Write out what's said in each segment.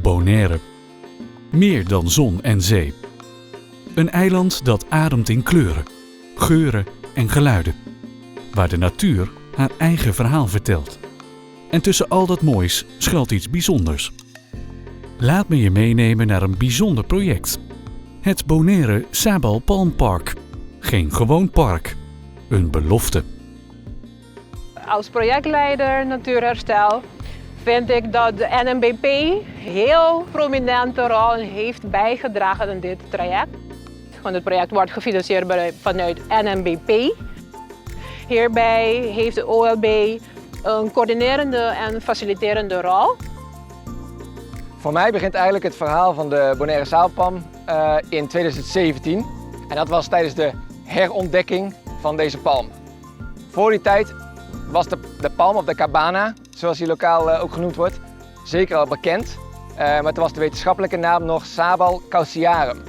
Bonaire. Meer dan zon en zee. Een eiland dat ademt in kleuren, geuren en geluiden. Waar de natuur haar eigen verhaal vertelt. En tussen al dat moois schuilt iets bijzonders. Laat me je meenemen naar een bijzonder project. Het Bonaire Sabal Palm Park. Geen gewoon park. Een belofte. Als projectleider Natuurherstel vind ik dat de NMBP een heel prominente rol heeft bijgedragen in dit traject. Want het project wordt gefinancierd vanuit NMBP. Hierbij heeft de OLB een coördinerende en faciliterende rol. Voor mij begint eigenlijk het verhaal van de Bonaire Sabelpalm in 2017. En dat was tijdens de herontdekking van deze palm. Voor die tijd was de palm of de cabana, zoals die lokaal ook genoemd wordt, zeker al bekend. Maar toen was de wetenschappelijke naam nog Sabal cauciarum.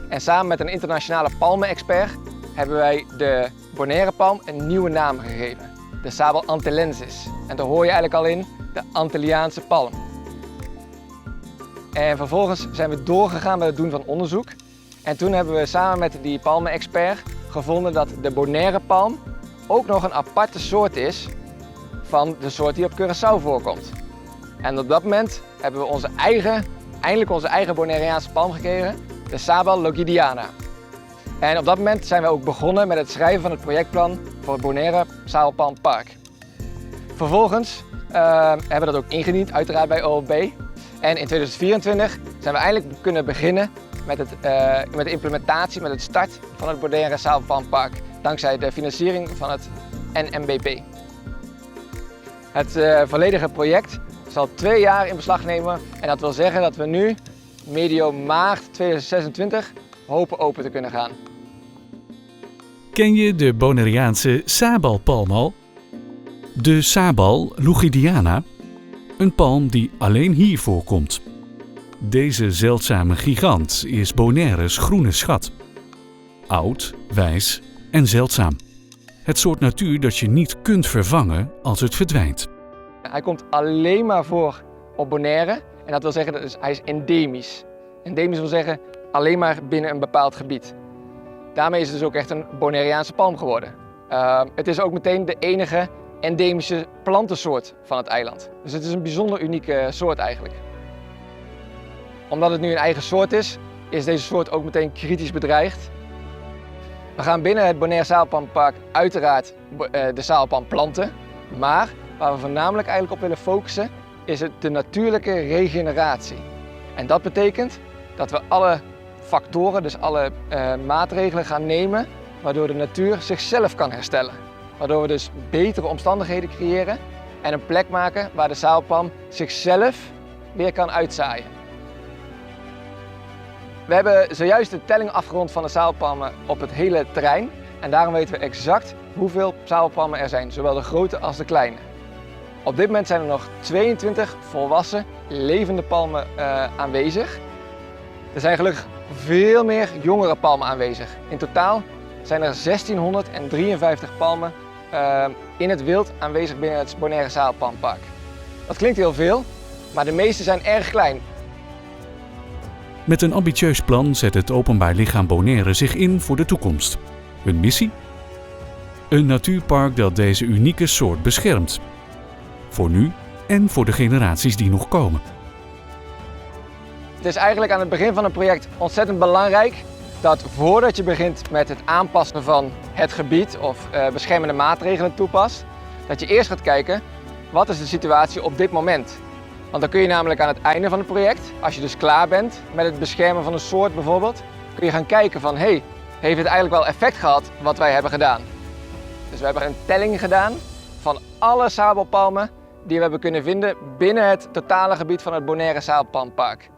En samen met een internationale palmenexpert hebben wij de Bonaire palm een nieuwe naam gegeven. De Sabal antillensis. En daar hoor je eigenlijk al in, de Antilliaanse palm. En vervolgens zijn we doorgegaan met het doen van onderzoek. En toen hebben we samen met die palmenexpert gevonden dat de Bonaire palm ook nog een aparte soort is van de soort die op Curaçao voorkomt. En op dat moment hebben we eindelijk onze eigen Bonaireaanse palm gekregen, de Sabal logidiana. En op dat moment zijn we ook begonnen met het schrijven van het projectplan voor het Bonaire Sabelpalm Park. Vervolgens hebben we dat ook ingediend, uiteraard bij OLB. En in 2024 zijn we eindelijk kunnen beginnen met de implementatie, met het start van het Bonaire Sabelpalm Park. Dankzij de financiering van het NMBP. Het volledige project zal 2 jaar in beslag nemen. En dat wil zeggen dat we nu, medio maart 2026, hopen open te kunnen gaan. Ken je de Bonaireaanse sabalpalm al? De Sabal logidiana, een palm die alleen hier voorkomt. Deze zeldzame gigant is Bonaire's groene schat. Oud, wijs en zeldzaam. Het soort natuur dat je niet kunt vervangen als het verdwijnt. Hij komt alleen maar voor op Bonaire en dat wil zeggen dat hij is endemisch. Endemisch wil zeggen alleen maar binnen een bepaald gebied. Daarmee is het dus ook echt een Bonaireaanse palm geworden. Het is ook meteen de enige endemische plantensoort van het eiland. Dus het is een bijzonder unieke soort eigenlijk. Omdat het nu een eigen soort is deze soort ook meteen kritisch bedreigd. We gaan binnen het Bonaire Sabelpalmpark uiteraard de sabelpalm planten. Maar waar we voornamelijk eigenlijk op willen focussen is de natuurlijke regeneratie. En dat betekent dat we alle factoren, dus alle maatregelen gaan nemen waardoor de natuur zichzelf kan herstellen. Waardoor we dus betere omstandigheden creëren en een plek maken waar de sabelpalm zichzelf weer kan uitzaaien. We hebben zojuist de telling afgerond van de sabelpalmen op het hele terrein. En daarom weten we exact hoeveel sabelpalmen er zijn, zowel de grote als de kleine. Op dit moment zijn er nog 22 volwassen levende palmen aanwezig. Er zijn gelukkig veel meer jongere palmen aanwezig. In totaal zijn er 1653 palmen in het wild aanwezig binnen het Bonaire Sabelpalmpark. Dat klinkt heel veel, maar de meeste zijn erg klein. Met een ambitieus plan zet het Openbaar Lichaam Bonaire zich in voor de toekomst. Hun missie? Een natuurpark dat deze unieke soort beschermt. Voor nu en voor de generaties die nog komen. Het is eigenlijk aan het begin van een project ontzettend belangrijk dat voordat je begint met het aanpassen van het gebied of beschermende maatregelen toepast, dat je eerst gaat kijken wat is de situatie op dit moment. Want dan kun je namelijk aan het einde van het project, als je dus klaar bent met het beschermen van een soort bijvoorbeeld, kun je gaan kijken van heeft het eigenlijk wel effect gehad wat wij hebben gedaan. Dus we hebben een telling gedaan van alle sabelpalmen die we hebben kunnen vinden binnen het totale gebied van het Bonaire Sabelpalmpark.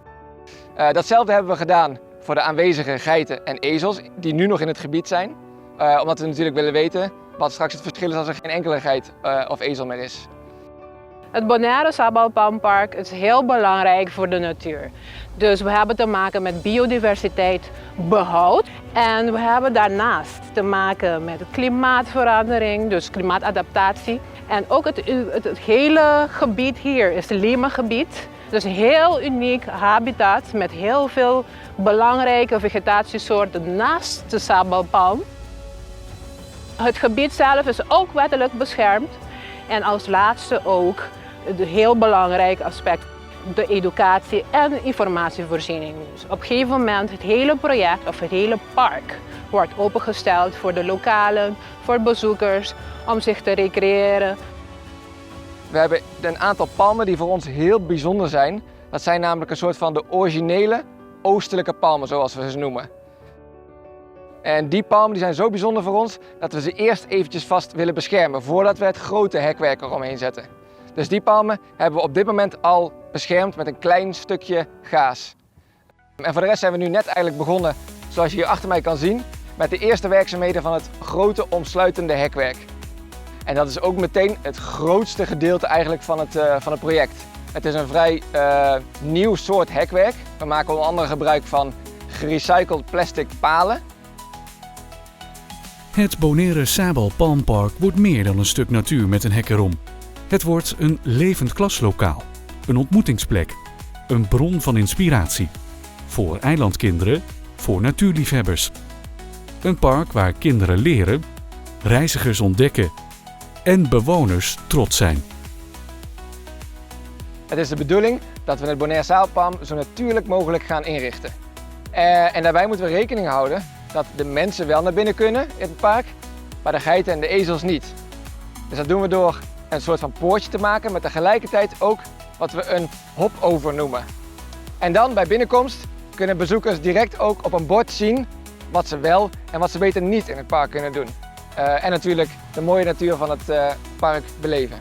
Datzelfde hebben we gedaan voor de aanwezige geiten en ezels die nu nog in het gebied zijn. Omdat we natuurlijk willen weten wat straks het verschil is als er geen enkele geit of ezel meer is. Het Bonaire Sabelpalmpark is heel belangrijk voor de natuur. Dus we hebben te maken met biodiversiteitsbehoud. En we hebben daarnaast te maken met klimaatverandering, dus klimaatadaptatie. En ook het hele gebied hier is een leemgebied. Dus heel uniek habitat met heel veel belangrijke vegetatiesoorten naast de sabelpalm. Het gebied zelf is ook wettelijk beschermd. En als laatste ook een heel belangrijk aspect, de educatie- en informatievoorziening. Dus op een gegeven moment het hele project of het hele park wordt opengesteld voor de lokalen, voor bezoekers, om zich te recreëren. We hebben een aantal palmen die voor ons heel bijzonder zijn. Dat zijn namelijk een soort van de originele oostelijke palmen, zoals we ze noemen. En die palmen die zijn zo bijzonder voor ons dat we ze eerst eventjes vast willen beschermen voordat we het grote hekwerk eromheen zetten. Dus die palmen hebben we op dit moment al beschermd met een klein stukje gaas. En voor de rest zijn we nu net eigenlijk begonnen, zoals je hier achter mij kan zien, met de eerste werkzaamheden van het grote omsluitende hekwerk. En dat is ook meteen het grootste gedeelte eigenlijk van het project. Het is een vrij nieuw soort hekwerk. We maken onder andere gebruik van gerecycled plastic palen. Het Bonaire Sabelpalmpark wordt meer dan een stuk natuur met een hek erom. Het wordt een levend klaslokaal, een ontmoetingsplek, een bron van inspiratie. Voor eilandkinderen, voor natuurliefhebbers. Een park waar kinderen leren, reizigers ontdekken en bewoners trots zijn. Het is de bedoeling dat we het Bonaire Sabelpalm zo natuurlijk mogelijk gaan inrichten. En daarbij moeten we rekening houden dat de mensen wel naar binnen kunnen in het park, maar de geiten en de ezels niet. Dus dat doen we door een soort van poortje te maken met tegelijkertijd ook wat we een hopover noemen. En dan bij binnenkomst kunnen bezoekers direct ook op een bord zien wat ze wel en wat ze beter niet in het park kunnen doen. En natuurlijk de mooie natuur van het park beleven.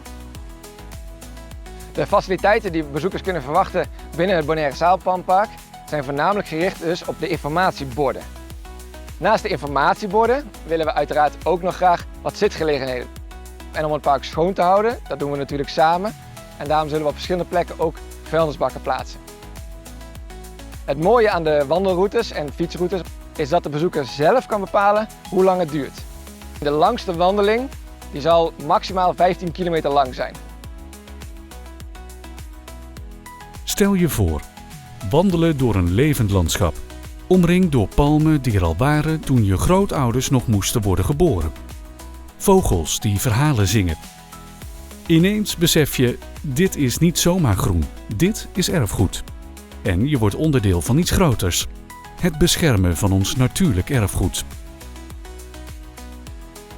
De faciliteiten die bezoekers kunnen verwachten binnen het Bonaire Sabelpalmpark zijn voornamelijk gericht dus op de informatieborden. Naast de informatieborden willen we uiteraard ook nog graag wat zitgelegenheden. En om het park schoon te houden, dat doen we natuurlijk samen. En daarom zullen we op verschillende plekken ook vuilnisbakken plaatsen. Het mooie aan de wandelroutes en fietsroutes is dat de bezoeker zelf kan bepalen hoe lang het duurt. De langste wandeling die zal maximaal 15 kilometer lang zijn. Stel je voor, wandelen door een levend landschap, omringd door palmen die er al waren toen je grootouders nog moesten worden geboren. Vogels die verhalen zingen. Ineens besef je, dit is niet zomaar groen, dit is erfgoed. En je wordt onderdeel van iets groters, het beschermen van ons natuurlijk erfgoed.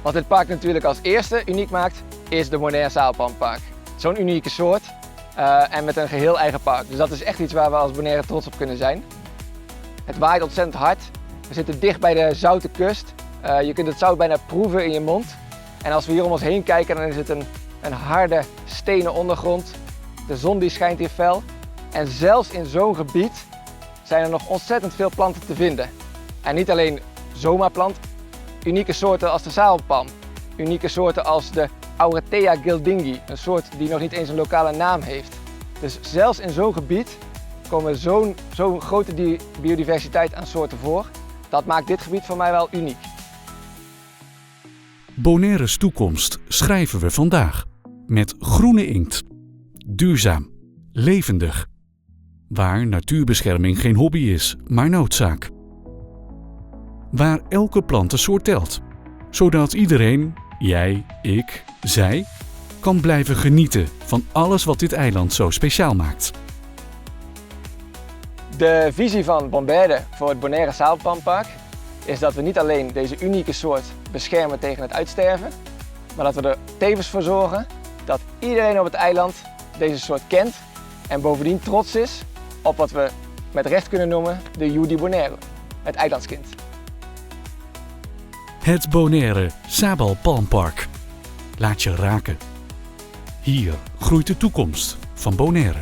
Wat dit park natuurlijk als eerste uniek maakt, is de Bonaire Sabelpalmpark. Zo'n unieke soort en met een geheel eigen park. Dus dat is echt iets waar we als Bonaire trots op kunnen zijn. Het waait ontzettend hard. We zitten dicht bij de zoute kust. Je kunt het zout bijna proeven in je mond. En als we hier om ons heen kijken, dan is het een harde stenen ondergrond. De zon die schijnt hier fel. En zelfs in zo'n gebied zijn er nog ontzettend veel planten te vinden. En niet alleen zomaar planten, unieke soorten als de sabelpalm. Unieke soorten als de Auretea gildingi, een soort die nog niet eens een lokale naam heeft. Dus zelfs in zo'n gebied komen zo'n grote biodiversiteit aan soorten voor. Dat maakt dit gebied voor mij wel uniek. Bonaire's toekomst schrijven we vandaag met groene inkt. Duurzaam, levendig. Waar natuurbescherming geen hobby is, maar noodzaak. Waar elke plantensoort telt, zodat iedereen, jij, ik, zij, kan blijven genieten van alles wat dit eiland zo speciaal maakt. De visie van Bomberde voor het Bonaire Sabelpalmpark is dat we niet alleen deze unieke soort beschermen tegen het uitsterven, maar dat we er tevens voor zorgen dat iedereen op het eiland deze soort kent en bovendien trots is op wat we met recht kunnen noemen de Joe di Bonaire, het eilandskind. Het Bonaire Sabelpalmpark. Laat je raken. Hier groeit de toekomst van Bonaire.